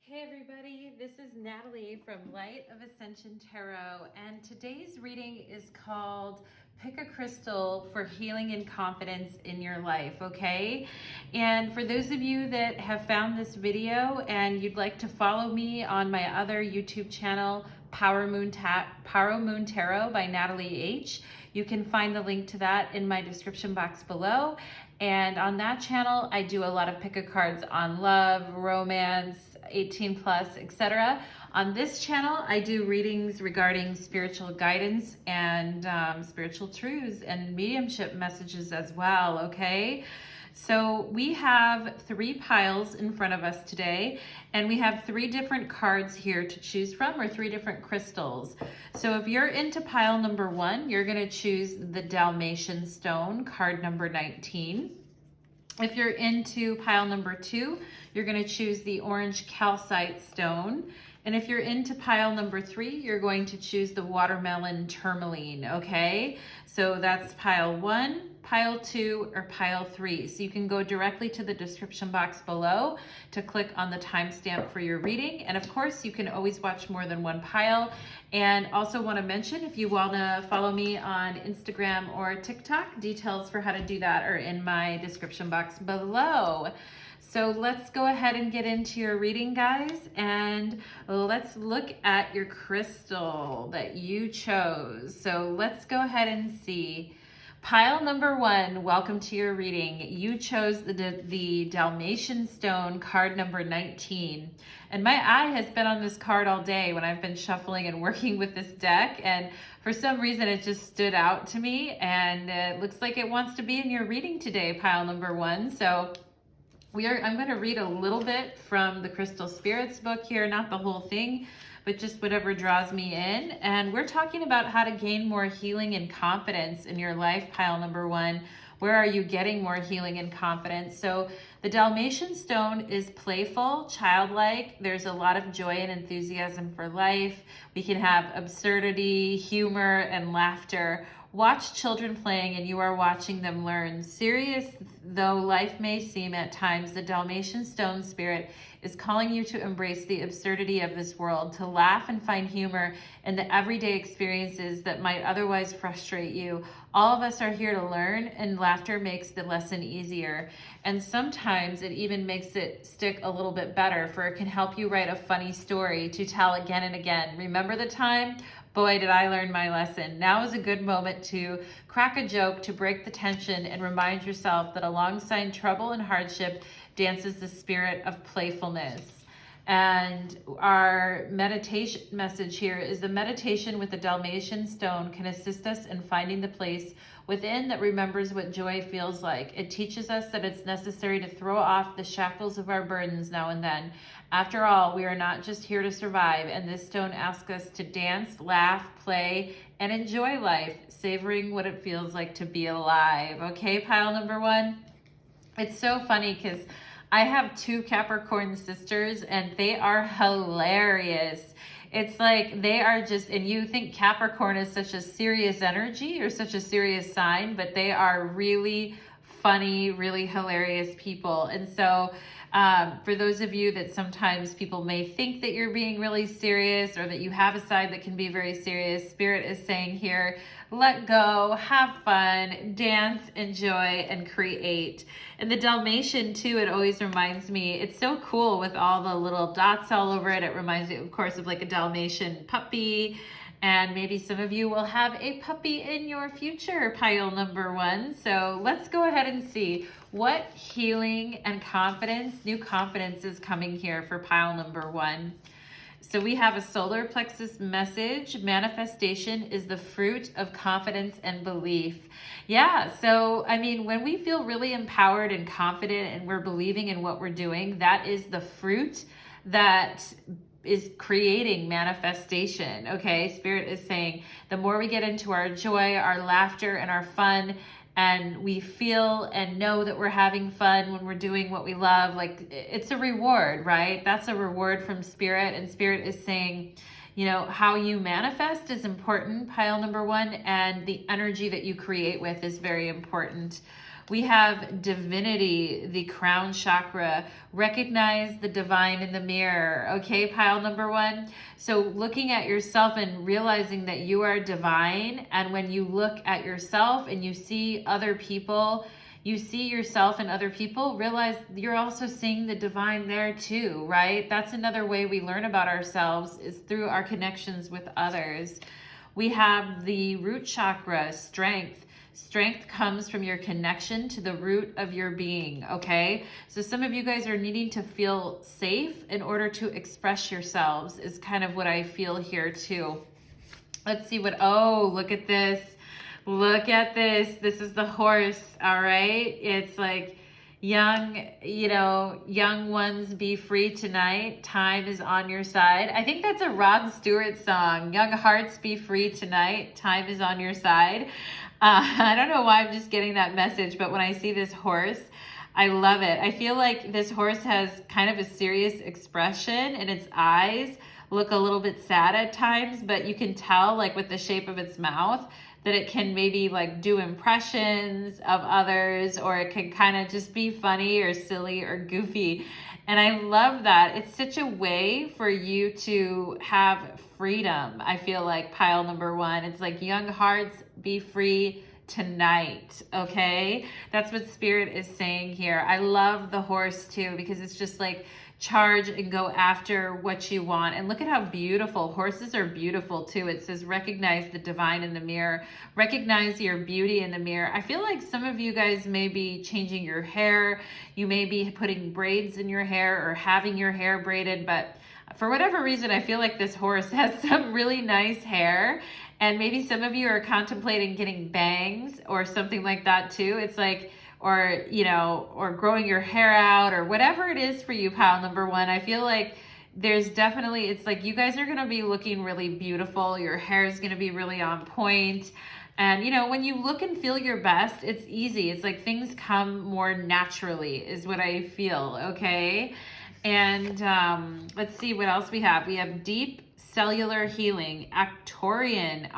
Hey everybody, this is Natalie from Light of Ascension Tarot, and today's reading is called Pick a Crystal for Healing and Confidence in Your Life, okay? And for those of you that have found this video and you'd like to follow me on my other YouTube channel, Power Moon Tarot by Natalie H, you can find the link to that in my description box below. And on that channel, I do a lot of pick a cards on love, romance, 18 plus, etc. On this channel, I do readings regarding spiritual guidance and spiritual truths and mediumship messages as well, okay? So we have 3 piles in front of us today, and we have 3 different cards here to choose from, or 3 different crystals. So if you're into pile number 1, you're going to choose the Dalmatian stone, card number 19. If you're into pile number 2, you're going to choose the orange calcite stone. And if you're into pile number 3, you're going to choose the watermelon tourmaline, okay? So that's pile 1, pile 2, or pile 3. So you can go directly to the description box below to click on the timestamp for your reading. And of course, you can always watch more than one pile. And also want to mention, if you want to follow me on Instagram or TikTok, details for how to do that are in my description box below. So let's go ahead and get into your reading, guys, and let's look at your crystal that you chose. So let's go ahead and see. Pile number 1, welcome to your reading. You chose the Dalmatian stone, card number 19. And my eye has been on this card all day when I've been shuffling and working with this deck. And for some reason, it just stood out to me. And it looks like it wants to be in your reading today, pile number 1. So I'm going to read a little bit from the Crystal Spirits book here, not the whole thing, but just whatever draws me in. And we're talking about how to gain more healing and confidence in your life, pile number 1. Where are you getting more healing and confidence? So the Dalmatian stone is playful, childlike. There's a lot of joy and enthusiasm for life. We can have absurdity, humor, and laughter. Watch children playing and you are watching them learn. Serious though life may seem at times, the Dalmatian stone spirit is calling you to embrace the absurdity of this world, to laugh and find humor in the everyday experiences that might otherwise frustrate you. All of us are here to learn, and laughter makes the lesson easier. And sometimes it even makes it stick a little bit better, for it can help you write a funny story to tell again and again. Remember the time? Boy, did I learn my lesson. Now is a good moment to crack a joke, to break the tension, and remind yourself that alongside trouble and hardship dances the spirit of playfulness. And our meditation message here is the meditation with the Dalmatian stone can assist us in finding the place within that remembers what joy feels like. It teaches us that it's necessary to throw off the shackles of our burdens now and then. After all, we are not just here to survive, and this stone asks us to dance, laugh, play, and enjoy life, savoring what it feels like to be alive. Okay, pile number 1? It's so funny because I have 2 Capricorn sisters and they are hilarious. It's like they are just, and you think Capricorn is such a serious energy or such a serious sign, but they are really funny, really hilarious people. And so for those of you that sometimes people may think that you're being really serious or that you have a side that can be very serious, Spirit is saying here, let go, have fun, dance, enjoy, and create. And the Dalmatian too, it always reminds me, it's so cool with all the little dots all over it. It reminds me, of course, of like a Dalmatian puppy. And maybe some of you will have a puppy in your future, pile number 1. So let's go ahead and see what healing and confidence, new confidence is coming here for pile number 1. So we have a solar plexus message. Manifestation is the fruit of confidence and belief. Yeah, so I mean, when we feel really empowered and confident and we're believing in what we're doing, that is the fruit that is creating manifestation. Okay, Spirit is saying the more we get into our joy, our laughter, and our fun, and we feel and know that we're having fun when we're doing what we love, like it's a reward, right? That's a reward from Spirit. And Spirit is saying, you know, how you manifest is important, pile number 1, and the energy that you create with is very important. We have divinity, the crown chakra. Recognize the divine in the mirror. Okay, pile number one. So looking at yourself and realizing that you are divine. And when you look at yourself and you see other people, you see yourself and other people, realize you're also seeing the divine there too, right? That's another way we learn about ourselves, is through our connections with others. We have the root chakra, strength. Strength comes from your connection to the root of your being, okay? So some of you guys are needing to feel safe in order to express yourselves, is kind of what I feel here too. Let's see what, oh, look at this. Look at this. This is the horse, all right? It's like, young, young ones, be free tonight. Time is on your side. I think that's a Rod Stewart song. Young hearts, be free tonight. Time is on your side. I don't know why I'm just getting that message, but when I see this horse, I love it. I feel like this horse has kind of a serious expression, and its eyes look a little bit sad at times, but you can tell, like with the shape of its mouth, that it can maybe like do impressions of others, or it can kind of just be funny or silly or goofy. And I love that. It's such a way for you to have freedom. I feel like pile number one, it's like young hearts, be free tonight. Okay. That's what Spirit is saying here. I love the horse too, because it's just like, charge and go after what you want. And look at how beautiful. Horses are beautiful too. It says recognize the divine in the mirror. Recognize your beauty in the mirror. I feel like some of you guys may be changing your hair. You may be putting braids in your hair or having your hair braided, but for whatever reason, I feel like this horse has some really nice hair. And maybe some of you are contemplating getting bangs or something like that too. It's like, or growing your hair out, or whatever it is for you, pile number one. I feel like there's definitely, it's like you guys are going to be looking really beautiful. Your hair is going to be really on point. And, when you look and feel your best, it's easy. It's like things come more naturally is what I feel. Okay. And let's see what else we have. We have deep cellular healing, Arcturian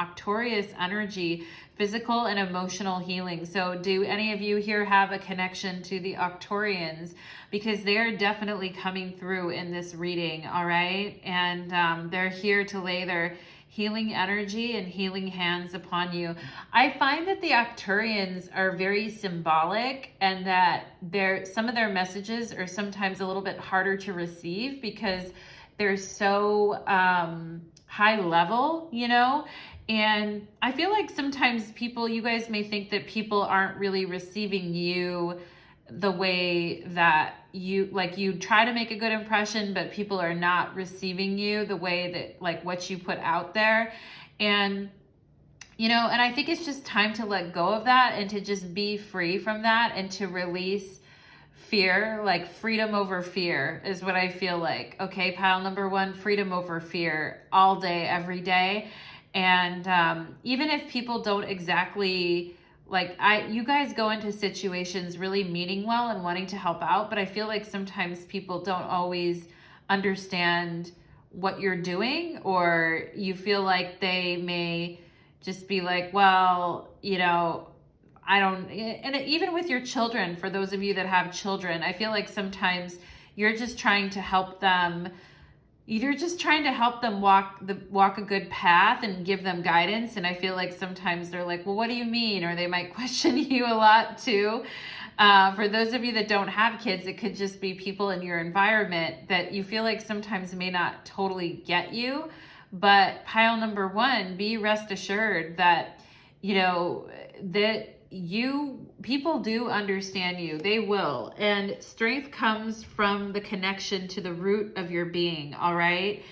energy, physical and emotional healing. So do any of you here have a connection to the Arcturians? Because they're definitely coming through in this reading, all right? And they're here to lay their healing energy and healing hands upon you. I find that the Arcturians are very symbolic, and that some of their messages are sometimes a little bit harder to receive because they're so high level, and I feel like sometimes you guys may think that people aren't really receiving you the way that you try to make a good impression, but people are not receiving you the way that, like, what you put out there. And, and I think it's just time to let go of that and to just be free from that and to release fear. Like freedom over fear is what I feel like. Okay, pile number one, freedom over fear all day, every day. And even if people don't exactly, you guys go into situations really meaning well and wanting to help out, but I feel like sometimes people don't always understand what you're doing, or you feel like they may just be like, well, I don't, and even with your children, for those of you that have children, I feel like sometimes you're just trying to help them. You're just trying to help them walk a good path and give them guidance. And I feel like sometimes they're like, well, what do you mean? Or they might question you a lot too. For those of you that don't have kids, it could just be people in your environment that you feel like sometimes may not totally get you. But pile number one, be rest assured that, people do understand you. They will. And strength comes from the connection to the root of your being, all right?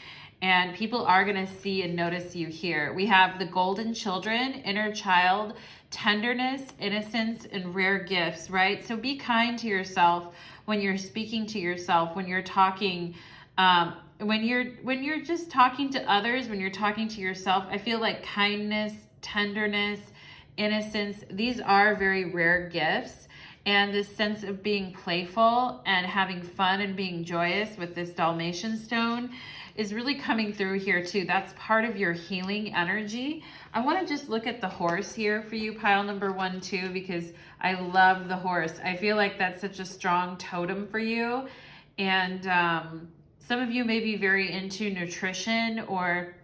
And people are going to see and notice you here. We have the golden children, inner child, tenderness, innocence, and rare gifts, right? So be kind to yourself when you're speaking to yourself, when you're talking, when you're just talking to others, when you're talking to yourself. I feel like kindness, tenderness, innocence, these are very rare gifts. And this sense of being playful and having fun and being joyous with this Dalmatian stone is really coming through here too. That's part of your healing energy. I want to just look at the horse here for you, pile number 1 too, because I love the horse. I feel like that's such a strong totem for you. And some of you may be very into nutrition or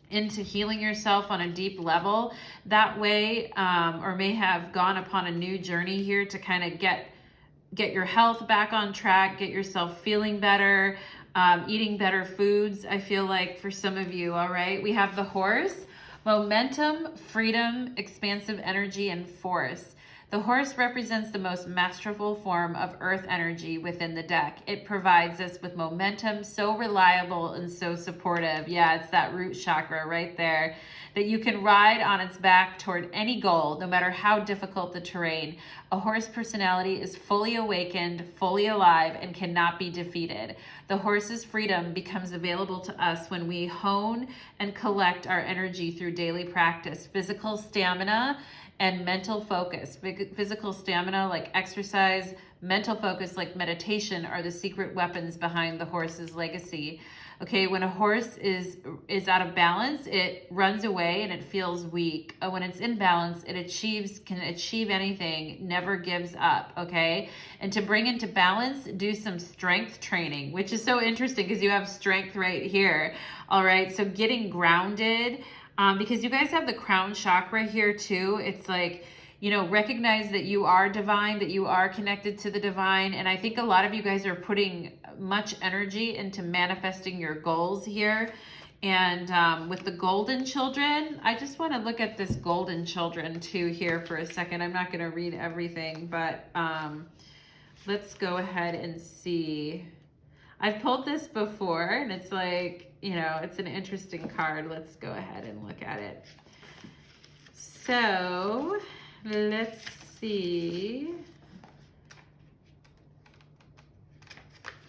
into healing yourself on a deep level that way, or may have gone upon a new journey here to kind of get your health back on track, get yourself feeling better, eating better foods, I feel like, for some of you. All right, we have the horse, momentum, freedom, expansive energy, and force. The horse represents the most masterful form of earth energy within the deck. It provides us with momentum, so reliable and so supportive. Yeah, it's that root chakra right there, that you can ride on its back toward any goal, no matter how difficult the terrain. A horse personality is fully awakened, fully alive, and cannot be defeated. The horse's freedom becomes available to us when we hone and collect our energy through daily practice, physical stamina, and mental focus. Physical stamina like exercise, mental focus like meditation are the secret weapons behind the horse's legacy. Okay, when a horse is out of balance, it runs away and it feels weak. When it's in balance, it can achieve anything, never gives up, okay? And to bring into balance, do some strength training, which is so interesting because you have strength right here. All right, so getting grounded, because you guys have the crown chakra here too. It's like, you know, recognize that you are divine, that you are connected to the divine. And I think a lot of you guys are putting much energy into manifesting your goals here. And with the golden children, I just want to look at this golden children too here for a second. I'm not going to read everything, but let's go ahead and see. I've pulled this before, and it's like, you know, it's an interesting card. Let's go ahead and look at it. So let's see.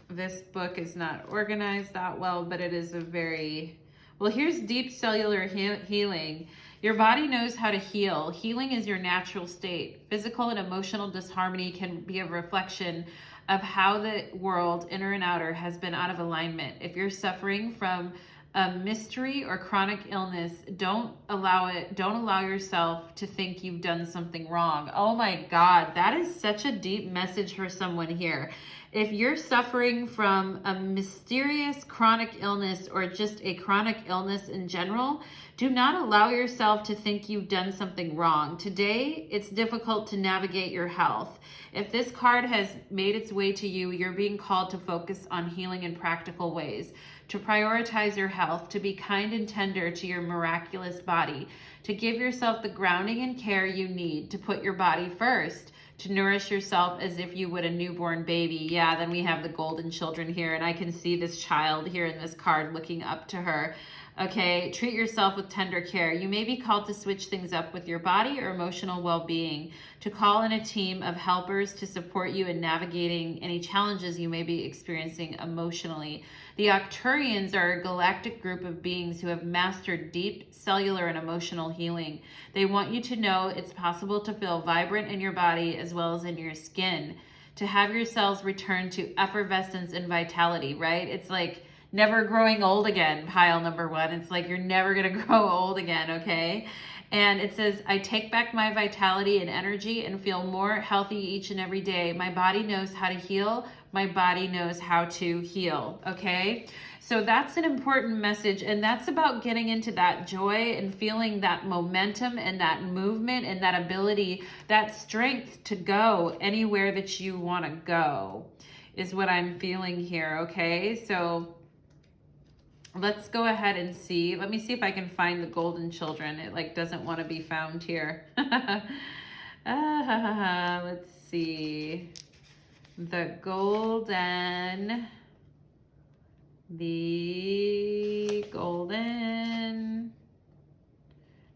This book is not organized that well, but it is a very, well, here's deep cellular healing. Your body knows how to heal. Healing is your natural state. Physical and emotional disharmony can be a reflection of how the world, inner and outer, has been out of alignment. If you're suffering from a mystery or chronic illness, don't allow yourself to think you've done something wrong. Oh my God, that is such a deep message for someone here. If you're suffering from a mysterious chronic illness or just a chronic illness in general, do not allow yourself to think you've done something wrong. Today, it's difficult to navigate your health. If this card has made its way to you, you're being called to focus on healing in practical ways, to prioritize your health, to be kind and tender to your miraculous body, to give yourself the grounding and care you need, to put your body first, to nourish yourself as if you would a newborn baby. Yeah, then we have the golden children here, and I can see this child here in this card looking up to her. Okay, treat yourself with tender care. You may be called to switch things up with your body or emotional well-being, to call in a team of helpers to support you in navigating any challenges you may be experiencing emotionally. The Arcturians are a galactic group of beings who have mastered deep cellular and emotional healing. They want you to know it's possible to feel vibrant in your body as well as in your skin, to have your cells return to effervescence and vitality, right? It's like never growing old again, pile number 1. It's like you're never going to grow old again, okay? And it says, I take back my vitality and energy and feel more healthy each and every day. My body knows how to heal. My body knows how to heal, okay? So that's an important message, and that's about getting into that joy and feeling that momentum and that movement and that ability, that strength to go anywhere that you want to go is what I'm feeling here, okay? So let's go ahead and see. Let me see if I can find the golden children. It like doesn't want to be found here. Let's see. The golden.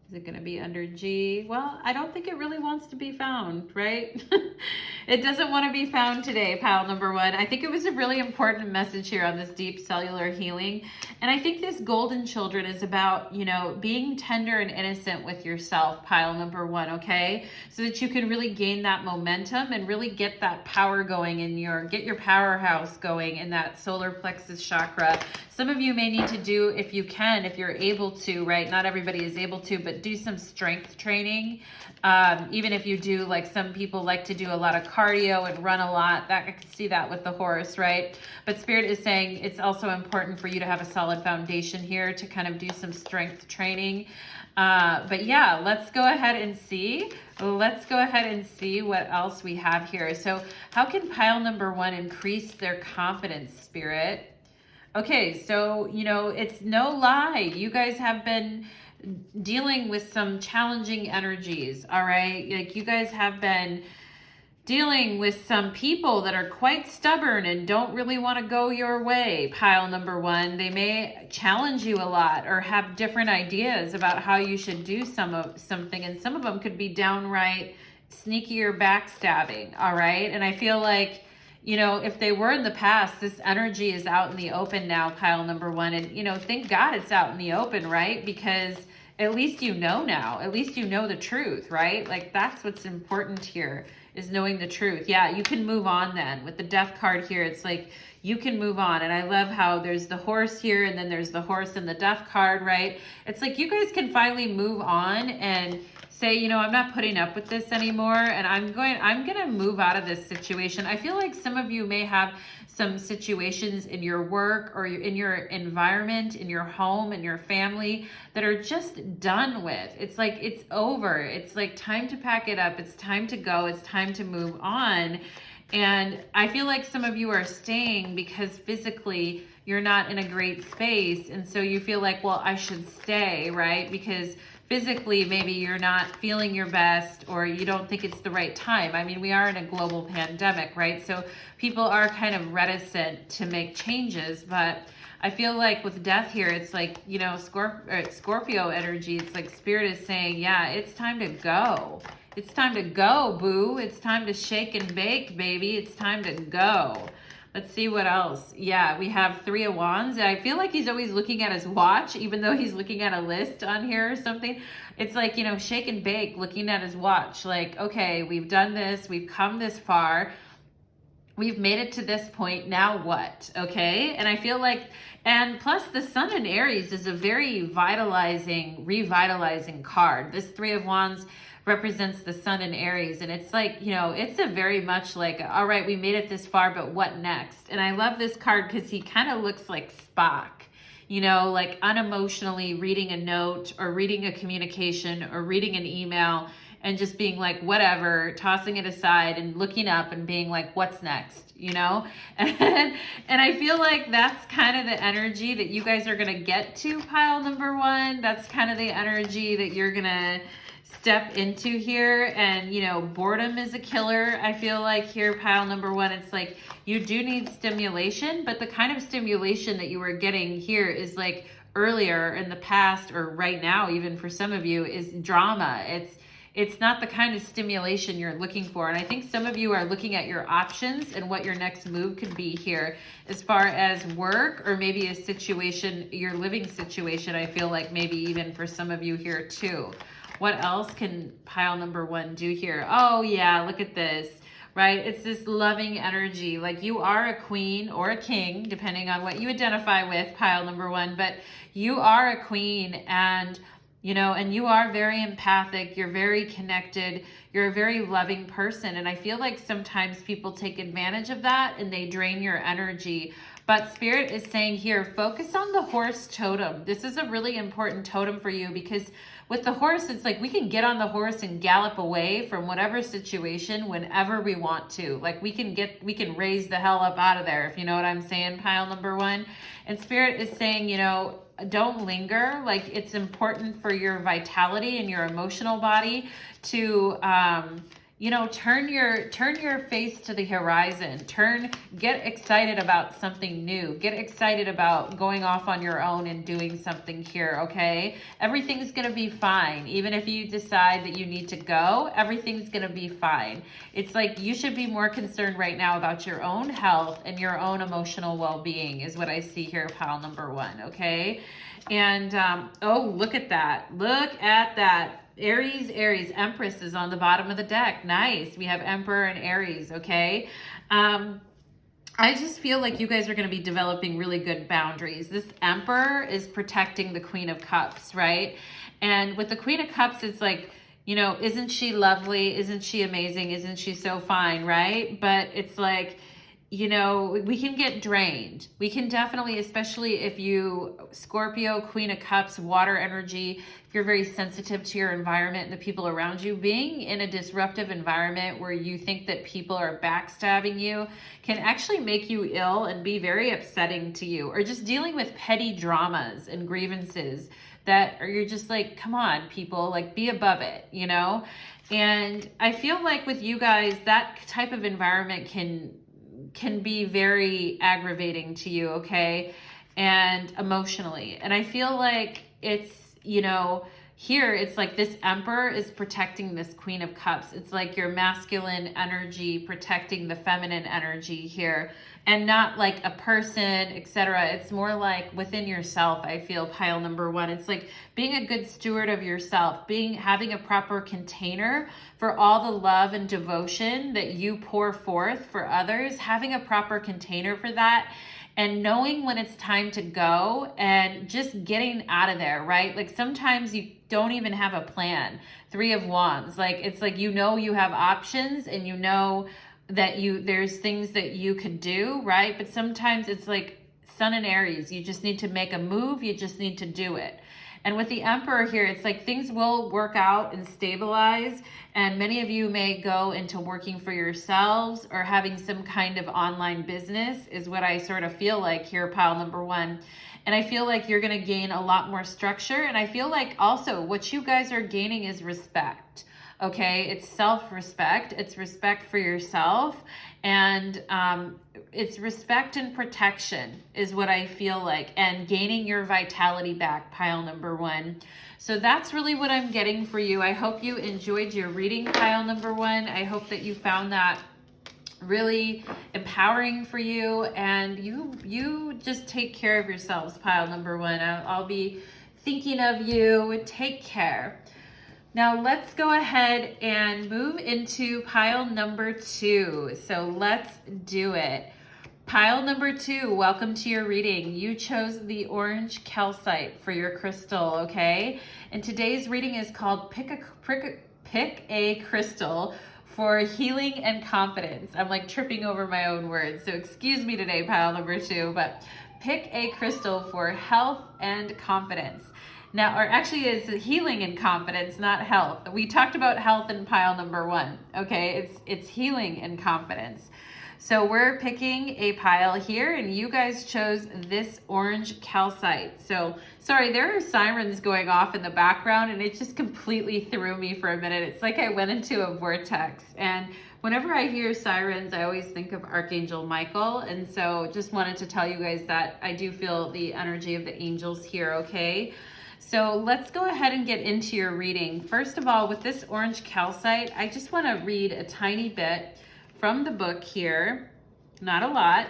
Is it going to be under G? Well, I don't think it really wants to be found, right? It doesn't want to be found today, pile number one. I think it was a really important message here on this deep cellular healing. And I think this golden children is about, you know, being tender and innocent with yourself, pile number one, okay? So that you can really gain that momentum and really get that power going in get your powerhouse going in that solar plexus chakra. Some of you may need to do, if you can, if you're able to, right? Not everybody is able to, but do some strength training. Even if you do, like some people like to do a lot of cardio and run a lot, that I can see that with the horse, right? But Spirit is saying it's also important for you to have a solid foundation here to kind of do some strength training. But yeah, let's go ahead and see. Let's go ahead and see what else we have here. So how can pile number one increase their confidence, Spirit? Okay, so, you know, it's no lie. You guys have been dealing with some challenging energies, all right? Like you guys have been dealing with some people that are quite stubborn and don't really want to go your way, pile number one. They may challenge you a lot or have different ideas about how you should do something, and some of them could be downright sneaky or backstabbing, all right? And I feel like, you know, if they were in the past, this energy is out in the open now, pile number one. And, you know, thank God it's out in the open, right? Because at least you know now. At least you know the truth, right? Like, that's what's important here, is knowing the truth. Yeah, you can move on then. With the Death card here, it's like you can move on. And I love how there's the horse here, and then there's the horse and the Death card, right? It's like you guys can finally move on and say, you know, I'm not putting up with this anymore, and I'm gonna move out of this situation. I feel like some of you may have some situations in your work or in your environment, in your home, in your family that are just done with. It's like it's over. It's like time to pack it up. It's time to go. It's time to move on. And I feel like some of you are staying because physically you're not in a great space, and so you feel like, well, I should stay, right? Because physically, maybe you're not feeling your best, or you don't think it's the right time. I mean, we are in a global pandemic, right? So people are kind of reticent to make changes, but I feel like with Death here, it's like, you know, Scorpio energy. It's like Spirit is saying, yeah, it's time to go. It's time to go, boo. It's time to shake and bake, baby. It's time to go. Let's see what else. Yeah, we have Three of Wands. I feel like he's always looking at his watch, even though he's looking at a list on here or something. It's like, you know, shake and bake, looking at his watch. Like, okay, we've done this. We've come this far. We've made it to this point. Now what? Okay. And I feel like, and plus the Sun in Aries is a very revitalizing card. This Three of Wands represents the Sun in Aries, and it's like, you know, it's a very much like, all right, we made it this far, but what next? And I love this card because he kind of looks like Spock, you know, like unemotionally reading a note or reading a communication or reading an email and just being like, whatever, tossing it aside and looking up and being like, what's next, you know? And I feel like that's kind of the energy that you guys are going to get to, pile number one. That's kind of the energy that you're going to step into here. And, you know, boredom is a killer. I feel like here, pile number one, it's like you do need stimulation, but the kind of stimulation that you were getting here is like earlier in the past, or right now, even for some of you, is drama. It's not the kind of stimulation you're looking for. And I think some of you are looking at your options and what your next move could be here as far as work, or maybe a situation, your living situation. I feel like maybe even for some of you here too. What else can pile number one do here? Oh yeah, look at this, right? It's this loving energy. Like you are a queen or a king, depending on what you identify with, pile number one, but you are a queen, and you know, and you are very empathic. You're very connected. You're a very loving person. And I feel like sometimes people take advantage of that and they drain your energy. But Spirit is saying here, focus on the horse totem. This is a really important totem for you, because with the horse, it's like we can get on the horse and gallop away from whatever situation whenever we want to. Like we can raise the hell up out of there, if you know what I'm saying, pile number one. And Spirit is saying, you know, don't linger. Like it's important for your vitality and your emotional body to, you know, turn your face to the horizon. Get excited about something new. Get excited about going off on your own and doing something here, okay? Everything's going to be fine. Even if you decide that you need to go, everything's going to be fine. It's like you should be more concerned right now about your own health and your own emotional well-being is what I see here, pile number 1, okay? And, oh, look at that. Look at that. Aries, Empress is on the bottom of the deck. Nice. We have Emperor and Aries, okay? I just feel like you guys are going to be developing really good boundaries. This Emperor is protecting the Queen of Cups, right? And with the Queen of Cups, it's like, you know, isn't she lovely? Isn't she amazing? Isn't she so fine, right? But it's like, you know, we can get drained. We can definitely, especially if you, Scorpio, Queen of Cups, water energy, if you're very sensitive to your environment and the people around you, being in a disruptive environment where you think that people are backstabbing you can actually make you ill and be very upsetting to you, or just dealing with petty dramas and grievances that are, you're just like, come on, people, like be above it, you know? And I feel like with you guys, that type of environment can be very aggravating to you, okay? And emotionally. And I feel like it's, you know, here it's like this Emperor is protecting this Queen of Cups. It's like your masculine energy protecting the feminine energy here, and not like a person, etc. It's more like within yourself, I feel, pile number 1. It's like being a good steward of yourself, having a proper container for all the love and devotion that you pour forth for others, having a proper container for that, and knowing when it's time to go and just getting out of there, right? Like sometimes you don't even have a plan. 3 of Wands, like it's like, you know, you have options and you know that there's things that you could do, right? But sometimes it's like Sun and Aries, you just need to make a move, you just need to do it. And with the Emperor here, it's like things will work out and stabilize. And many of you may go into working for yourselves or having some kind of online business is what I sort of feel like here, pile number 1. And I feel like you're going to gain a lot more structure. And I feel like also what you guys are gaining is respect. Okay, it's self-respect, it's respect for yourself, and it's respect and protection is what I feel like, and gaining your vitality back, pile number 1. So that's really what I'm getting for you. I hope you enjoyed your reading, pile number 1. I hope that you found that really empowering for you, and you just take care of yourselves, pile number 1. I'll be thinking of you. Take care. Now let's go ahead and move into pile number 2. So let's do it. Pile number 2, welcome to your reading. You chose the orange calcite for your crystal, okay? And today's reading is called Pick a Crystal for Healing and Confidence. I'm like tripping over my own words, so excuse me today, pile number 2, but pick a crystal for health and confidence. Now, or actually it's healing and confidence, not health. We talked about health in pile number 1, okay? It's healing and confidence. So we're picking a pile here, and you guys chose this orange calcite. So, sorry, there are sirens going off in the background, and it just completely threw me for a minute. It's like I went into a vortex. And whenever I hear sirens, I always think of Archangel Michael. And so just wanted to tell you guys that I do feel the energy of the angels here, okay? So let's go ahead and get into your reading. First of all, with this orange calcite, I just want to read a tiny bit from the book here. Not a lot,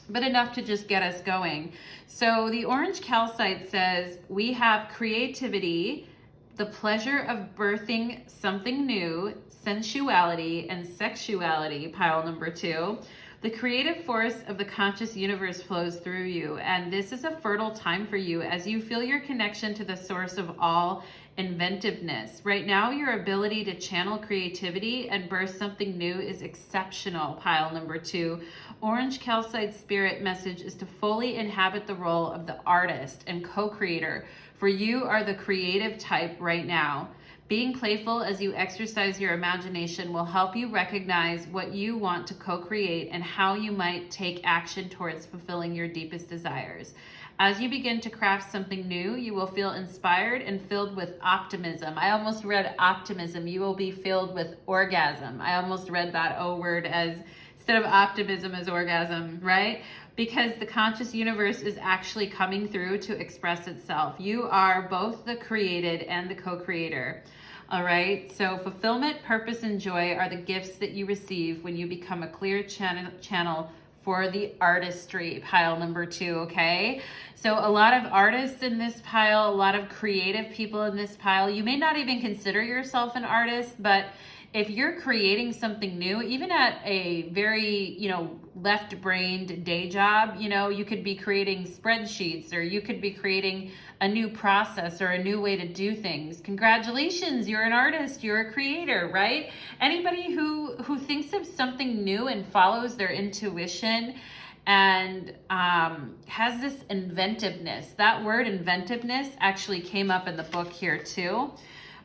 but enough to just get us going. So the orange calcite says, we have creativity, the pleasure of birthing something new, sensuality and sexuality, pile number 2. The creative force of the conscious universe flows through you, and this is a fertile time for you as you feel your connection to the source of all inventiveness. Right now, your ability to channel creativity and birth something new is exceptional, pile number 2. Orange calcite spirit message is to fully inhabit the role of the artist and co-creator, for you are the creative type right now. Being playful as you exercise your imagination will help you recognize what you want to co-create and how you might take action towards fulfilling your deepest desires. As you begin to craft something new, you will feel inspired and filled with optimism. I almost read optimism. You will be filled with orgasm. I almost read that O word as, instead of optimism, as orgasm, right? Because the conscious universe is actually coming through to express itself. You are both the created and the co-creator. All right, so fulfillment, purpose, and joy are the gifts that you receive when you become a clear channel for the artistry, pile number 2, okay? So a lot of artists in this pile, a lot of creative people in this pile. You may not even consider yourself an artist, but if you're creating something new, even at a very, left-brained day job, you could be creating spreadsheets, or you could be creating a new process or a new way to do things. Congratulations, you're an artist, you're a creator, right? Anybody who thinks of something new and follows their intuition and has this inventiveness. That word inventiveness actually came up in the book here too.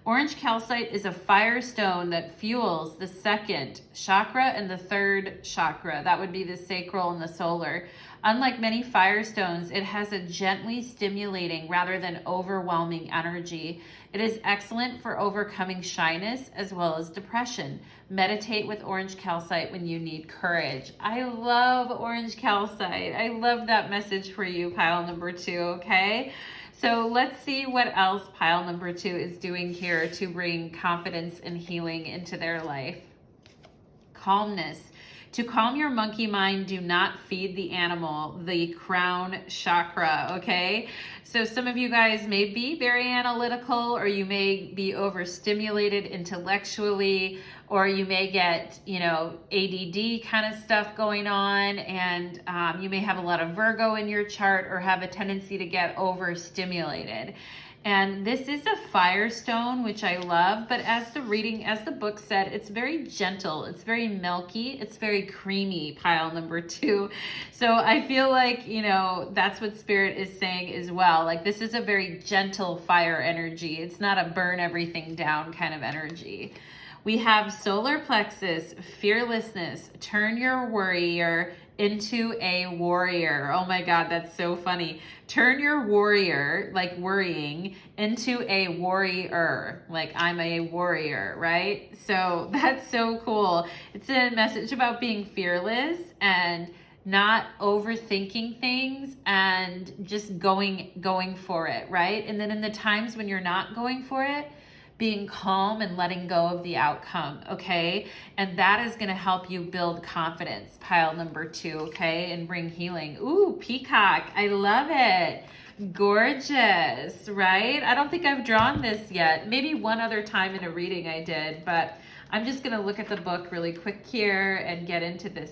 Orange calcite is a fire stone that fuels the second chakra and the third chakra. That would be the sacral and the solar. Unlike many fire stones, it has a gently stimulating rather than overwhelming energy. It is excellent for overcoming shyness as well as depression. Meditate with orange calcite when you need courage. I love orange calcite. I love that message for you, pile number 2, okay? So let's see what else pile number 2 is doing here to bring confidence and healing into their life. Calmness. To calm your monkey mind, do not feed the animal, the crown chakra, okay? So some of you guys may be very analytical, or you may be overstimulated intellectually, or you may get, ADD kind of stuff going on, and you may have a lot of Virgo in your chart or have a tendency to get overstimulated. And this is a fire stone, which I love, but as the book said, it's very gentle, it's very milky, it's very creamy, pile number 2. So I feel like, that's what Spirit is saying as well. Like, this is a very gentle fire energy. It's not a burn everything down kind of energy. We have solar plexus, fearlessness, turn your worrier into a warrior. Oh my God, that's so funny. Turn your warrior, like worrying, into a warrior, like I'm a warrior, right? So that's so cool. It's a message about being fearless and not overthinking things and just going for it, right? And then in the times when you're not going for it, being calm and letting go of the outcome, okay? And that is going to help you build confidence, pile number 2, okay? And bring healing. Ooh, peacock. I love it. Gorgeous, right? I don't think I've drawn this yet. Maybe one other time in a reading I did, but I'm just going to look at the book really quick here and get into this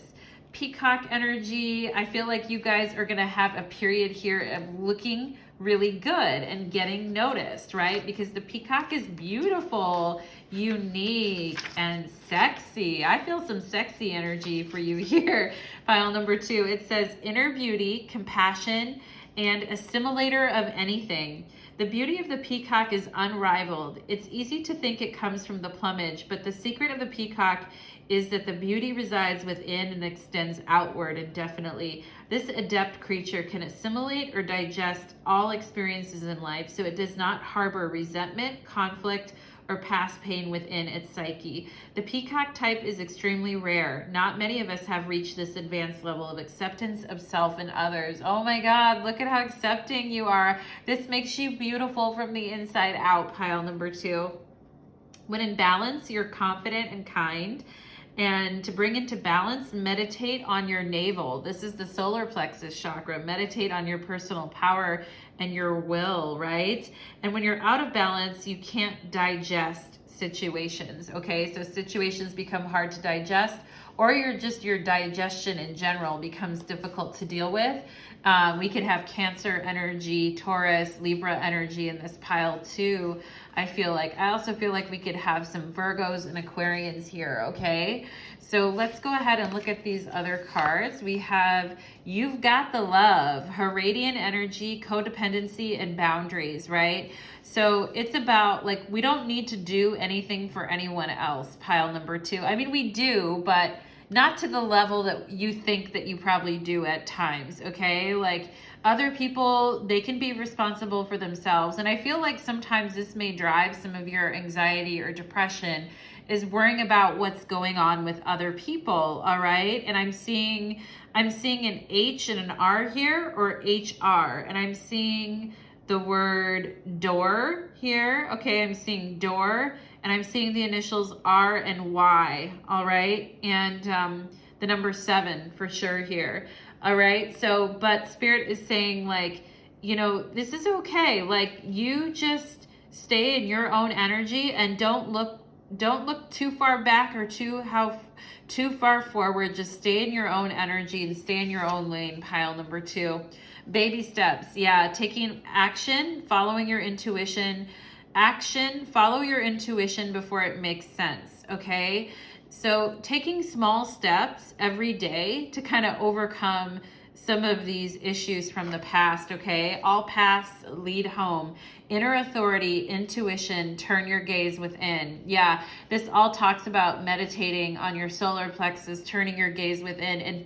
peacock energy. I feel like you guys are going to have a period here of looking really good and getting noticed, right? Because the peacock is beautiful, unique, and sexy. I feel some sexy energy for you here. Pile number 2, it says inner beauty, compassion, and assimilator of anything. The beauty of the peacock is unrivaled. It's easy to think it comes from the plumage, but the secret of the peacock is that the beauty resides within and extends outward indefinitely. This adept creature can assimilate or digest all experiences in life, so it does not harbor resentment, conflict, or past pain within its psyche. The peacock type is extremely rare. Not many of us have reached this advanced level of acceptance of self and others. Oh my God, look at how accepting you are. This makes you beautiful from the inside out, pile number 2. When in balance, you're confident and kind. And to bring into balance, meditate on your navel. This is the solar plexus chakra. Meditate on your personal power and your will, right? And when you're out of balance, you can't digest situations, okay? So situations become hard to digest, or your digestion in general becomes difficult to deal with. We could have Cancer energy, Taurus, Libra energy in this pile too. I also feel like we could have some Virgos and Aquarians here, okay? So let's go ahead and look at these other cards. We have You've Got the Love, Heradian energy, codependency, and boundaries, right? So it's about, like, we don't need to do anything for anyone else, pile number 2. I mean, we do, but not to the level that you think that you probably do at times, okay? Like, other people, they can be responsible for themselves. And I feel like sometimes this may drive some of your anxiety or depression, is worrying about what's going on with other people. All right. And I'm seeing an H and an R here, or HR, and I'm seeing the word door here. Okay, I'm seeing door, and I'm seeing the initials R and Y. All right, and the number 7 for sure here. All right, so but Spirit is saying, like, you know, this is okay. Like, you just stay in your own energy and don't look too far back or too far forward. Just stay in your own energy and stay in your own lane. Pile number 2. Baby steps. Yeah, taking action, following your intuition. Action, follow your intuition before it makes sense, okay? So taking small steps every day to kind of overcome some of these issues from the past, okay? All paths lead home. Inner authority, intuition, turn your gaze within. Yeah, this all talks about meditating on your solar plexus, turning your gaze within, and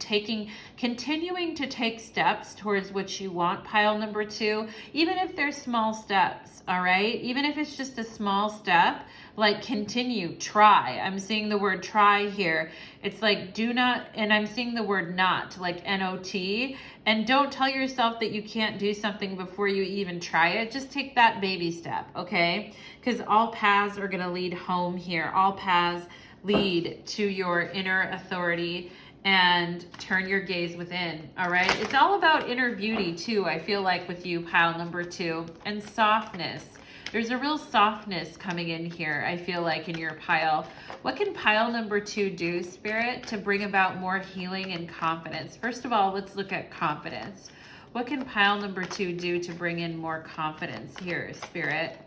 continuing to take steps towards what you want. Pile number 2, even if they're small steps, all right? Even if it's just a small step, like continue, try. I'm seeing the word try here. It's like do not, and I'm seeing the word not, like N-O-T. And don't tell yourself that you can't do something before you even try it. Just take that baby step, okay? Because all paths are gonna lead home here. All paths lead to your inner authority, and turn your gaze within, all right? It's all about inner beauty too, I feel like, with you, pile number 2, and softness. There's a real softness coming in here, I feel like, in your pile. What can pile number 2 do, Spirit, to bring about more healing and confidence? First of all, let's look at confidence. What can pile number 2 do to bring in more confidence here, Spirit?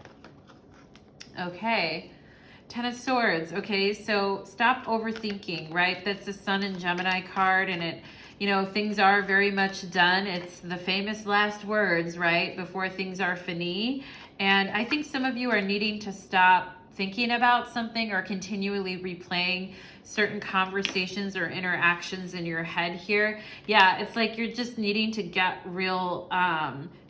Okay. 10 of Swords. Okay, so stop overthinking, right? That's the Sun and Gemini card, and it, you know, things are very much done. It's the famous last words, right? Before things are fini. And I think some of you are needing to stop thinking about something or continually replaying certain conversations or interactions in your head here. Yeah, it's like you're just needing to get real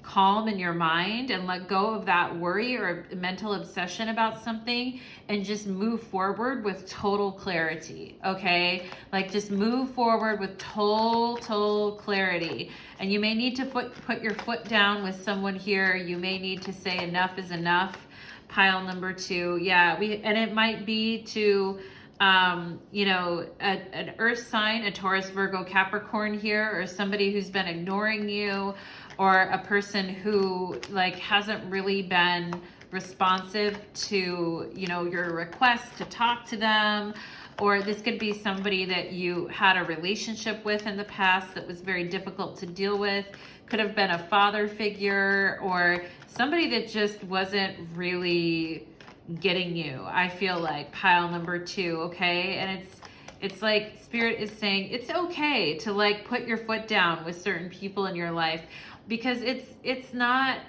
calm in your mind and let go of that worry or mental obsession about something, and just move forward with total clarity, okay? Like, just move forward with total clarity. And you may need to put your foot down with someone here. You may need to say enough is enough. Pile number 2. Yeah, and it might be to you know, an earth sign, a Taurus, Virgo, Capricorn here, or somebody who's been ignoring you, or a person who, like, hasn't really been responsive to, you know, your request to talk to them. Or this could be somebody that you had a relationship with in the past that was very difficult to deal with. Could have been a father figure, or somebody that just wasn't really getting you, I feel like, pile number 2, okay? And it's like Spirit is saying it's okay to, like, put your foot down with certain people in your life, because it's not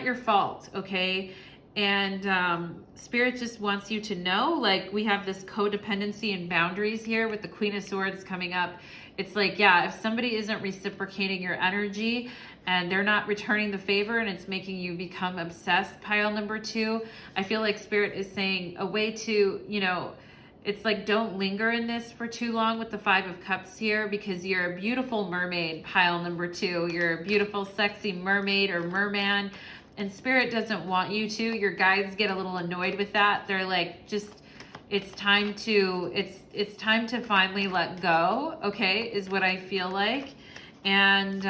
your fault, okay? And Spirit just wants you to know, like, we have this codependency and boundaries here with the Queen of Swords coming up. It's like, yeah, if somebody isn't reciprocating your energy and they're not returning the favor, and it's making you become obsessed, pile number 2, I feel like Spirit is saying a way to, you know, it's like, don't linger in this for too long with the 5 of Cups here, because you're a beautiful mermaid, pile number 2. You're a beautiful, sexy mermaid or merman, and Spirit doesn't want you to. Your guides get a little annoyed with that. They're like, just, it's time to finally let go, okay, is what I feel like. And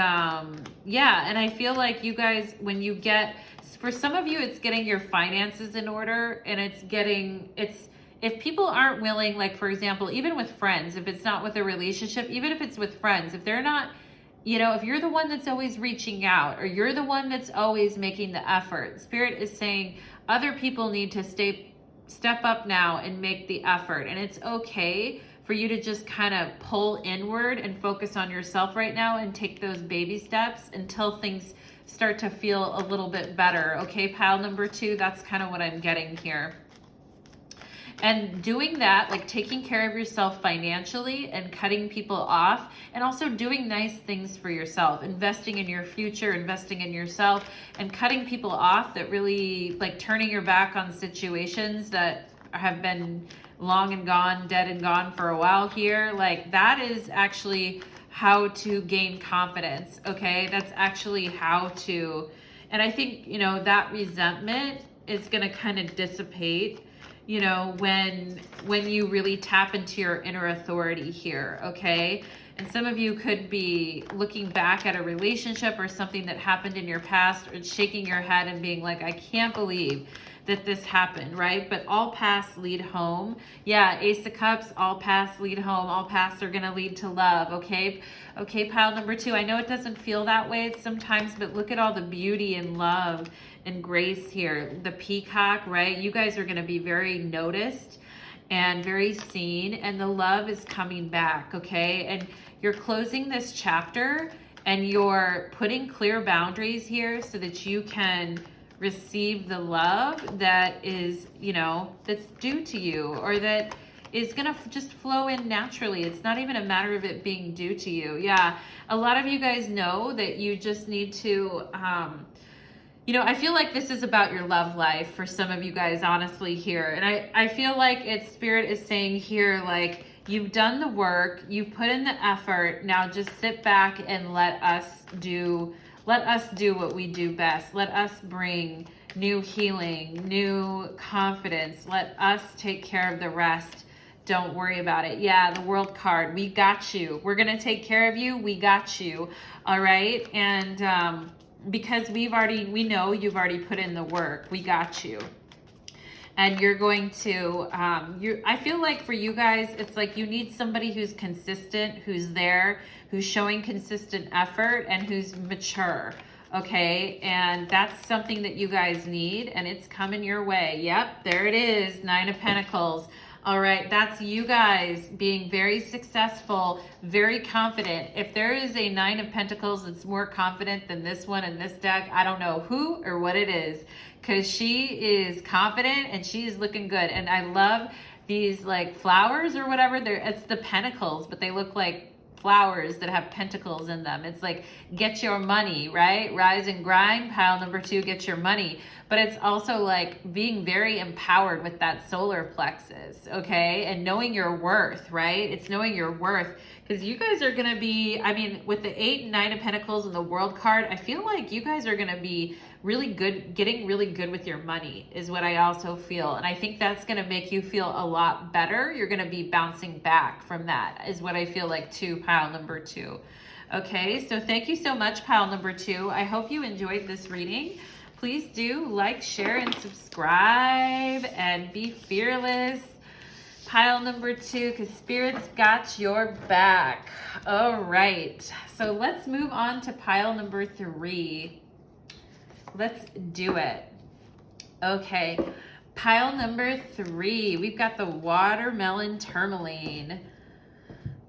yeah, and I feel like you guys, when you get, for some of you, it's getting your finances in order, and if people aren't willing, like, for example, even with friends, if it's not with a relationship, even if it's with friends, if they're not, you know, if you're the one that's always reaching out, or you're the one that's always making the effort, Spirit is saying other people need to step up now and make the effort. And it's okay for you to just kind of pull inward and focus on yourself right now and take those baby steps until things start to feel a little bit better. Okay, pile number 2, that's kind of what I'm getting here. And doing that, like taking care of yourself financially and cutting people off, and also doing nice things for yourself, investing in your future, investing in yourself, and cutting people off that really, like turning your back on situations that have been long and gone, dead and gone for a while here. Like that is actually how to gain confidence, okay? That's actually how to, and I think, you know, that resentment is gonna kind of dissipate, you know, when you really tap into your inner authority here, okay? And some of you could be looking back at a relationship or something that happened in your past, or shaking your head and being like, I can't believe that this happened, right? But all paths lead home. Yeah, Ace of Cups, all paths lead home. All paths are gonna lead to love, okay? Okay, pile number 2. I know it doesn't feel that way sometimes, but look at all the beauty and love and grace here. The peacock, right? You guys are gonna be very noticed and very seen, and the love is coming back, okay? And you're closing this chapter and you're putting clear boundaries here so that you can receive the love that is, you know, that's due to you, or that is gonna just flow in naturally. It's not even a matter of it being due to you. Yeah, a lot of you guys know that you just need to, you know, I feel like this is about your love life for some of you guys, honestly, here. And I feel like it's Spirit is saying here, like, you've done the work, you've put in the effort, now just sit back and let us do what we do best. Let us bring new healing, new confidence. Let us take care of the rest. Don't worry about it. Yeah, the World card. We got you. We're going to take care of you. We got you. All right. And because we know you've already put in the work. We got you. And you're going to, I feel like for you guys, it's like you need somebody who's consistent, who's there, who's showing consistent effort, and who's mature, okay? And that's something that you guys need, and it's coming your way. Yep, there it is, 9 of Pentacles. All right, that's you guys being very successful, very confident. If there is a 9 of Pentacles that's more confident than this one in this deck, I don't know who or what it is, because she is confident and she is looking good. And I love these like flowers or whatever. It's the pentacles, but they look like flowers that have pentacles in them. It's like, get your money, right? Rise and grind. Pile number 2, get your money. But it's also like being very empowered with that solar plexus, okay? And knowing your worth, right? It's knowing your worth, because you guys are going to be, I mean, with the 8 and 9 of Pentacles and the World card, I feel like you guys are going to be really good, getting really good with your money is what I also feel. And I think that's going to make you feel a lot better. You're going to be bouncing back from that is what I feel like too, pile number 2. Okay, so thank you so much, pile number 2. I hope you enjoyed this reading. Please do like, share, and subscribe, and be fearless. Pile number 2, because Spirit's got your back. All right, so let's move on to pile number 3. Let's do it. Okay, pile number 3. We've got the Watermelon Tourmaline.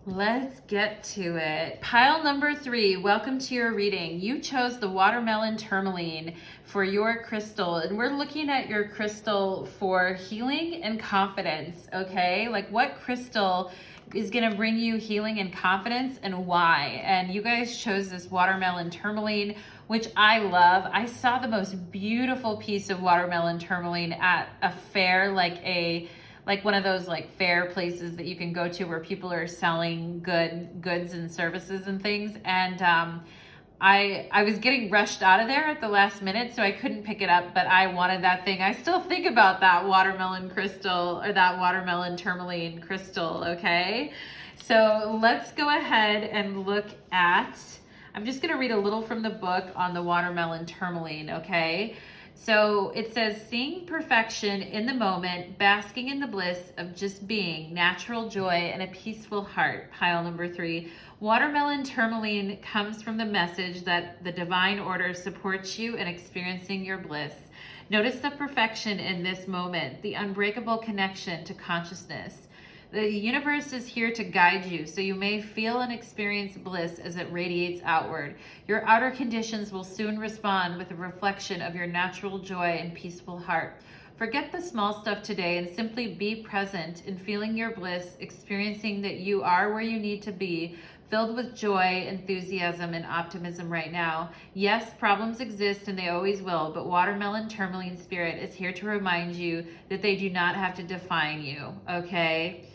Let's get to it. Pile number 3, welcome to your reading. You chose the Watermelon Tourmaline for your crystal, and we're looking at your crystal for healing and confidence, okay? Like what crystal is gonna bring you healing and confidence, and why? And you guys chose this Watermelon Tourmaline, which I love. I saw the most beautiful piece of Watermelon Tourmaline at a fair, like one of those like fair places that you can go to where people are selling goods and services and things. And I was getting rushed out of there at the last minute, so I couldn't pick it up, but I wanted that thing. I still think about that watermelon crystal, or that Watermelon Tourmaline crystal, okay? So let's go ahead and look at, I'm just gonna read a little from the book on the Watermelon Tourmaline, okay? So it says, seeing perfection in the moment, basking in the bliss of just being, natural joy, and a peaceful heart. Pile number 3. Watermelon Tourmaline comes from the message that the divine order supports you in experiencing your bliss. Notice the perfection in this moment, the unbreakable connection to consciousness. The universe is here to guide you, so you may feel and experience bliss as it radiates outward. Your outer conditions will soon respond with a reflection of your natural joy and peaceful heart. Forget the small stuff today and simply be present in feeling your bliss, experiencing that you are where you need to be, filled with joy, enthusiasm, and optimism right now. Yes, problems exist and they always will, but Watermelon Tourmaline Spirit is here to remind you that they do not have to define you, okay?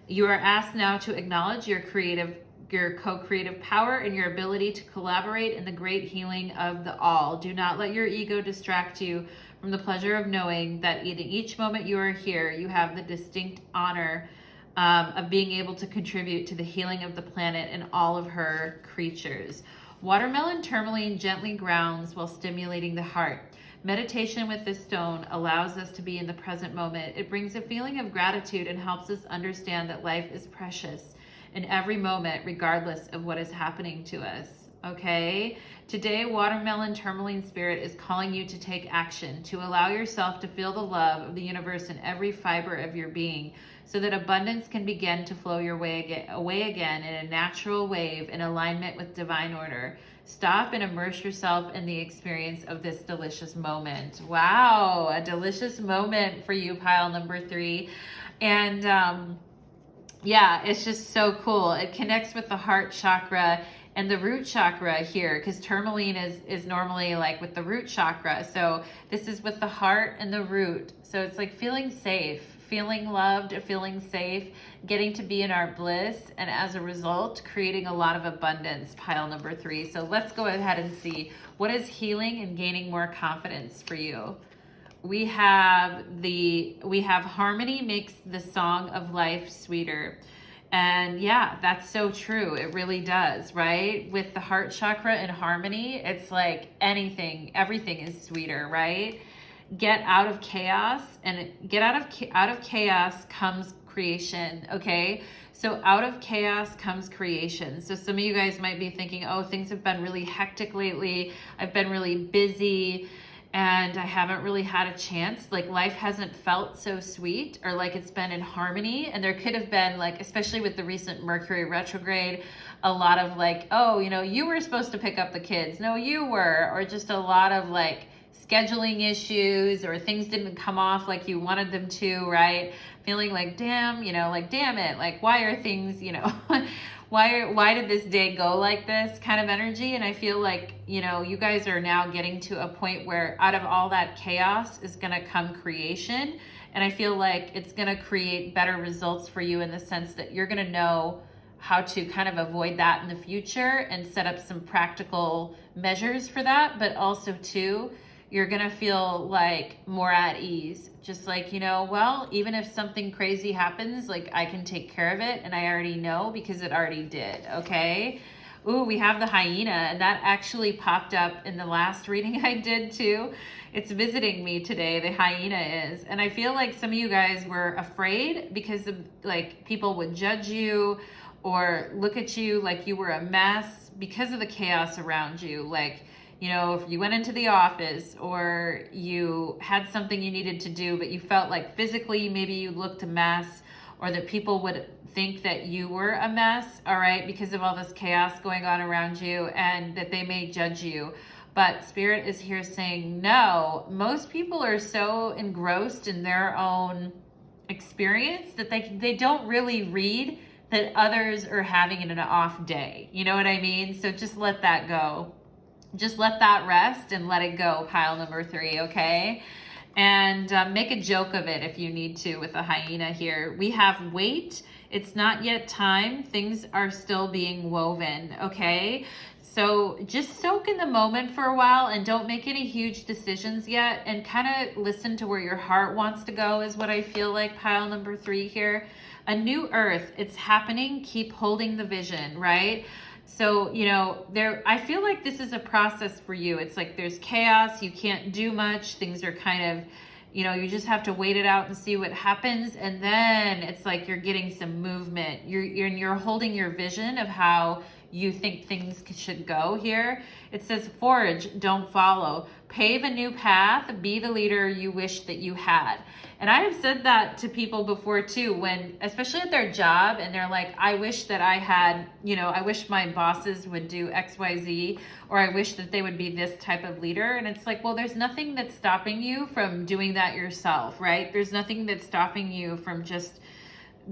You are asked now to acknowledge your co-creative power and your ability to collaborate in the great healing of the all. Do not let your ego distract you from the pleasure of knowing that in each moment you are here, you have the distinct honor of being able to contribute to the healing of the planet and all of her creatures. Watermelon Tourmaline gently grounds while stimulating the heart. Meditation with this stone allows us to be in the present moment. It brings a feeling of gratitude and helps us understand that life is precious in every moment, regardless of what is happening to us. Okay? Today, Watermelon Tourmaline Spirit is calling you to take action, to allow yourself to feel the love of the universe in every fiber of your being, so that abundance can begin to flow your way away again in a natural wave in alignment with divine order. Stop and immerse yourself in the experience of this delicious moment. Wow, a delicious moment for you, pile number 3. And yeah, it's just so cool. It connects with the heart chakra and the root chakra here, because tourmaline is normally like with the root chakra. So this is with the heart and the root. So it's like feeling safe, feeling loved, feeling safe, getting to be in our bliss, and as a result, creating a lot of abundance, pile number 3. So let's go ahead and see what is healing and gaining more confidence for you. We have harmony makes the song of life sweeter. And yeah, that's so true. It really does, right? With the heart chakra and harmony, it's like everything is sweeter, right? Get out of chaos, and out of chaos comes creation, okay? So out of chaos comes creation. So some of you guys might be thinking, oh, things have been really hectic lately. I've been really busy and I haven't really had a chance. Like life hasn't felt so sweet, or like it's been in harmony. And there could have been, like, especially with the recent Mercury retrograde, a lot of like, oh, you were supposed to pick up the kids. No, you were. Or just a lot of like scheduling issues, or things didn't come off like you wanted them to, right? Feeling like, damn, like, damn it. Like, why are things, why did this day go like this kind of energy? And I feel like, you guys are now getting to a point where out of all that chaos is going to come creation. And I feel like it's going to create better results for you in the sense that you're going to know how to kind of avoid that in the future and set up some practical measures for that. But also too, you're going to feel like more at ease. Just like, well, even if something crazy happens, like I can take care of it, and I already know because it already did, okay? Ooh, we have the hyena, and that actually popped up in the last reading I did too. It's visiting me today, the hyena is. And I feel like some of you guys were afraid because of like people would judge you or look at you like you were a mess because of the chaos around you. Like, if you went into the office or you had something you needed to do, but you felt like physically maybe you looked a mess, or that people would think that you were a mess, all right, because of all this chaos going on around you, and that they may judge you. But Spirit is here saying, no, most people are so engrossed in their own experience that they don't really read that others are having an off day. You know what I mean? So just let that go. Just let that rest and let it go, pile number 3, okay? And make a joke of it if you need to with the hyena here. We have wait. It's not yet time. Things are still being woven, okay? So just soak in the moment for a while and don't make any huge decisions yet, and kind of listen to where your heart wants to go is what I feel like, pile number 3 here. A new earth, it's happening. Keep holding the vision, right? So, I feel like this is a process for you. It's like there's chaos, you can't do much, things are kind of, you just have to wait it out and see what happens. And then it's like you're getting some movement. You're holding your vision of how you think things should go here. It says forge, don't follow. Pave a new path, be the leader you wish that you had. And I have said that to people before too, when, especially at their job, and they're like, I wish that I had, I wish my bosses would do X, Y, Z, or I wish that they would be this type of leader. And it's like, well, there's nothing that's stopping you from doing that yourself, right? There's nothing that's stopping you from just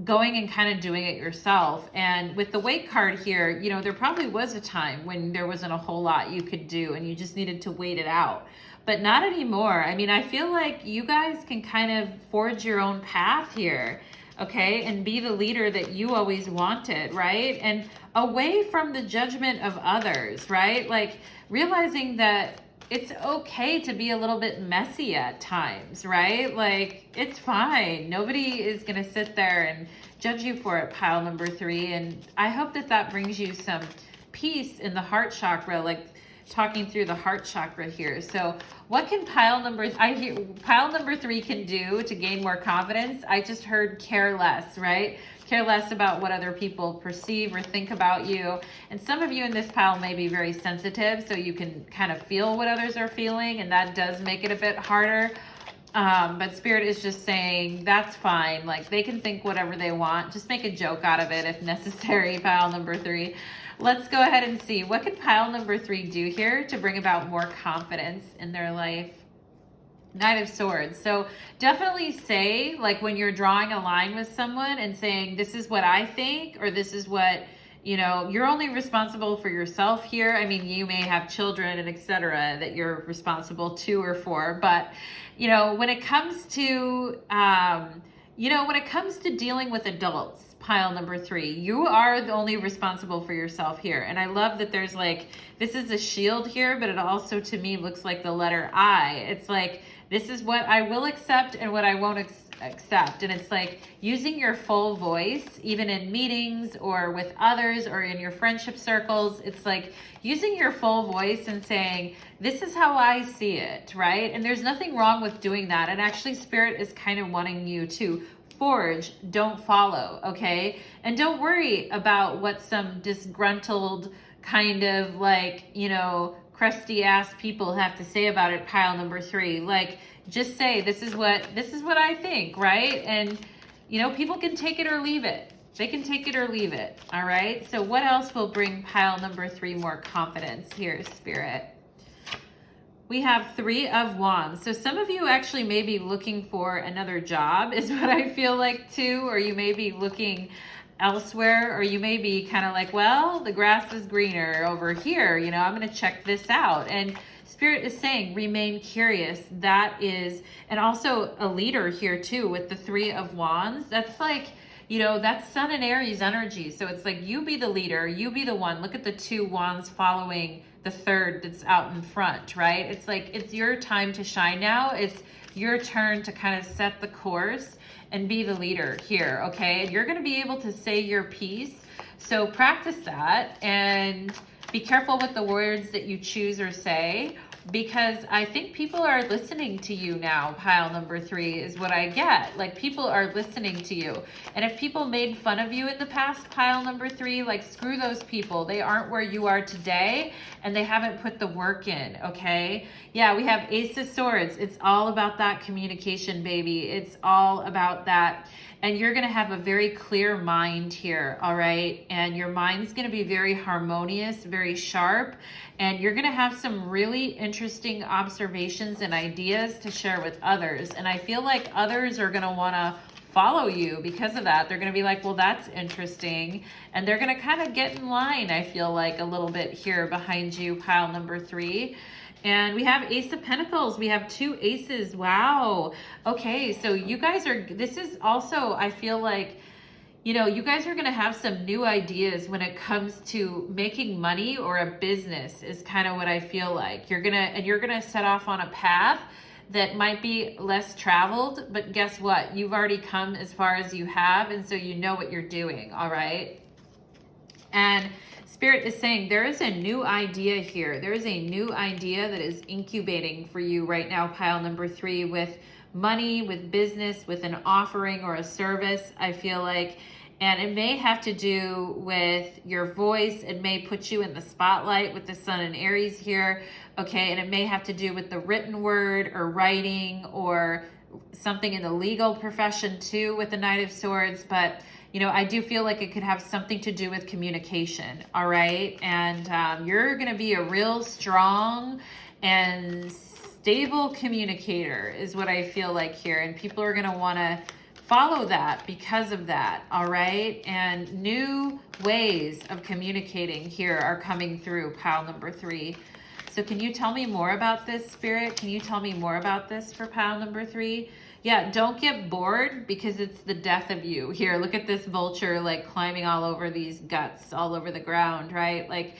going and kind of doing it yourself. And with the Wait card here, there probably was a time when there wasn't a whole lot you could do and you just needed to wait it out. But not anymore. I mean, I feel like you guys can kind of forge your own path here, okay? And be the leader that you always wanted, right? And away from the judgment of others, right? Like realizing that it's okay to be a little bit messy at times, right? Like it's fine. Nobody is going to sit there and judge you for it, pile number 3. And I hope that that brings you some peace in the heart chakra, like talking through the heart chakra here. So what can pile number 3 can do to gain more confidence? I just heard care less, right? Care less about what other people perceive or think about you. And some of you in this pile may be very sensitive, so you can kind of feel what others are feeling, and that does make it a bit harder. But Spirit is just saying, that's fine. Like they can think whatever they want. Just make a joke out of it if necessary, pile number 3. Let's go ahead and see, what can pile number 3 do here to bring about more confidence in their life? Knight of Swords. So definitely say, like when you're drawing a line with someone and saying, this is what I think, or this is what, you're only responsible for yourself here. I mean, you may have children and etc. that you're responsible to or for, but when it comes to, when it comes to dealing with adults, pile number 3, you are the only responsible for yourself here. And I love that there's like, this is a shield here, but it also to me looks like the letter I. It's like, this is what I will accept and what I won't accept. And it's like using your full voice, even in meetings or with others or in your friendship circles. It's like using your full voice and saying, this is how I see it, right? And there's nothing wrong with doing that. And actually Spirit is kind of wanting you to forge, don't follow, okay? And don't worry about what some disgruntled kind of like, crusty ass people have to say about it, pile number 3. Like just say, this is what I think, right? And people can take it or leave it. They can take it or leave it. All right. So what else will bring pile number 3 more confidence here, Spirit? We have 3 of Wands. So some of you actually may be looking for another job is what I feel like too, or you may be looking elsewhere, or you may be kind of like, well, the grass is greener over here. I'm going to check this out. And Spirit is saying, remain curious. That is, and also a leader here too with the 3 of Wands. That's like, that's Sun and Aries energy. So it's like, you be the leader, you be the one. Look at the 2 wands following the 3rd that's out in front, right? It's like, it's your time to shine now. It's your turn to kind of set the course and be the leader here, okay? And you're going to be able to say your piece. So practice that and be careful with the words that you choose or say, because I think people are listening to you now, pile number 3 is what I get. Like people are listening to you. And if people made fun of you in the past, pile number 3, like screw those people. They aren't where you are today and they haven't put the work in, okay? Yeah, we have Ace of Swords. It's all about that communication, baby. It's all about that. And you're going to have a very clear mind here, all right? And your mind's going to be very harmonious, very sharp, and you're going to have some really interesting observations and ideas to share with others. And I feel like others are going to want to follow you because of that. They're going to be like, well, that's interesting. And they're going to kind of get in line, I feel like, a little bit here behind you, pile number 3. And we have Ace of Pentacles. We have 2 aces. Wow. Okay, so you guys are, this is also, I feel like, you guys are going to have some new ideas when it comes to making money or a business is kind of what I feel like. You're going to set off on a path that might be less traveled, but guess what? You've already come as far as you have, and so you know what you're doing, all right? And Spirit is saying there is a new idea here. There is a new idea that is incubating for you right now, pile number 3, with money, with business, with an offering or a service, I feel like. And it may have to do with your voice. It may put you in the spotlight with the Sun and Aries here, okay? And it may have to do with the written word or writing or something in the legal profession too with the Knight of Swords. But, you know, I do feel like it could have something to do with communication, all right? And you're going to be a real strong and stable communicator is what I feel like here. And people are going to want to follow that because of that, all right? And new ways of communicating here are coming through, pile number 3. So can you tell me more about this, Spirit? Can you tell me more about this for pile number 3? Yeah, don't get bored because it's the death of you. Here, look at this vulture like climbing all over these guts, all over the ground, right? Like,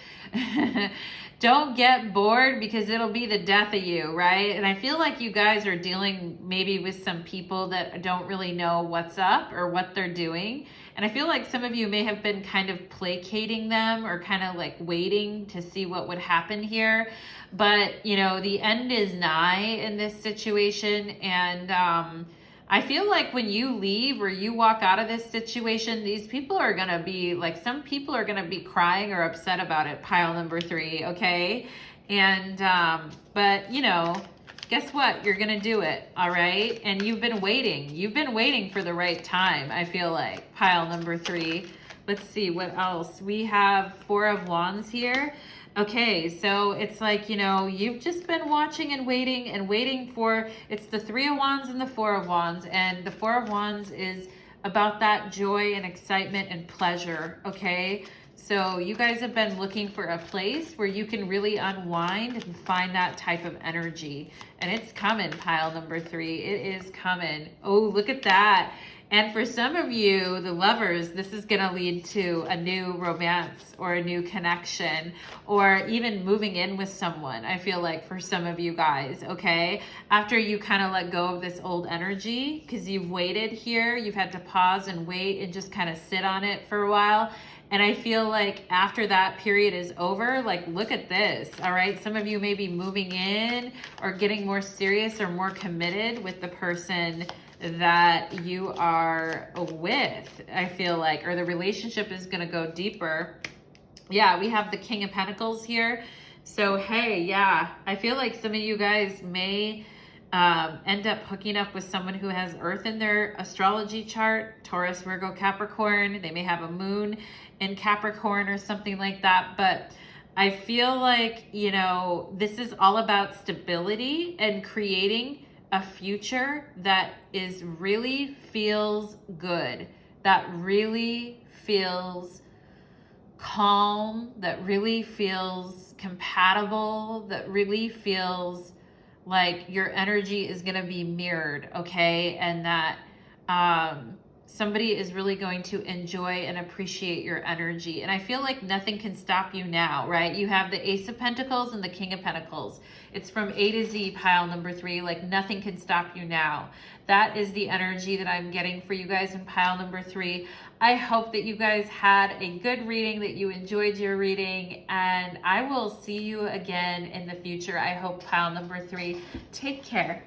don't get bored because it'll be the death of you, right? And I feel like you guys are dealing maybe with some people that don't really know what's up or what they're doing. And I feel like some of you may have been kind of placating them or kind of like waiting to see what would happen here. But, you know, the end is nigh in this situation. And I feel like when you leave or you walk out of this situation, these people are going to be like, some people are going to be crying or upset about it, pile number 3, okay? And, but, you know, guess what? You're going to do it, all right? And you've been waiting. You've been waiting for the right time, I feel like, pile number 3. Let's see, what else? We have 4 of Wands here. Okay, so it's like, you know, you've just been watching and waiting for, it's the 3 of Wands and the 4 of Wands. And the 4 of Wands is about that joy and excitement and pleasure, okay? So you guys have been looking for a place where you can really unwind and find that type of energy. And it's coming, pile number 3. It is coming. Oh, look at that. And for some of you, the lovers, this is going to lead to a new romance or a new connection or even moving in with someone, I feel like, for some of you guys, okay? After you kind of let go of this old energy because you've waited here, you've had to pause and wait and just kind of sit on it for a while. And I feel like after that period is over, like, look at this, all right? Some of you may be moving in or getting more serious or more committed with the person that you are with, I feel like, or the relationship is going to go deeper. Yeah, we have the King of Pentacles here. So, hey, yeah, I feel like some of you guys may end up hooking up with someone who has Earth in their astrology chart, Taurus, Virgo, Capricorn. They may have a moon in Capricorn or something like that. But I feel like, you know, this is all about stability and creating a future that is really feels good, that really feels calm, that really feels compatible, that really feels like your energy is going to be mirrored, okay? And that somebody is really going to enjoy and appreciate your energy. And I feel like nothing can stop you now, right? You have the Ace of Pentacles and the King of Pentacles. It's from A to Z, pile number 3. Like, nothing can stop you now. That is the energy that I'm getting for you guys in pile number 3. I hope that you guys had a good reading, that you enjoyed your reading, and I will see you again in the future. I hope, pile number 3. Take care.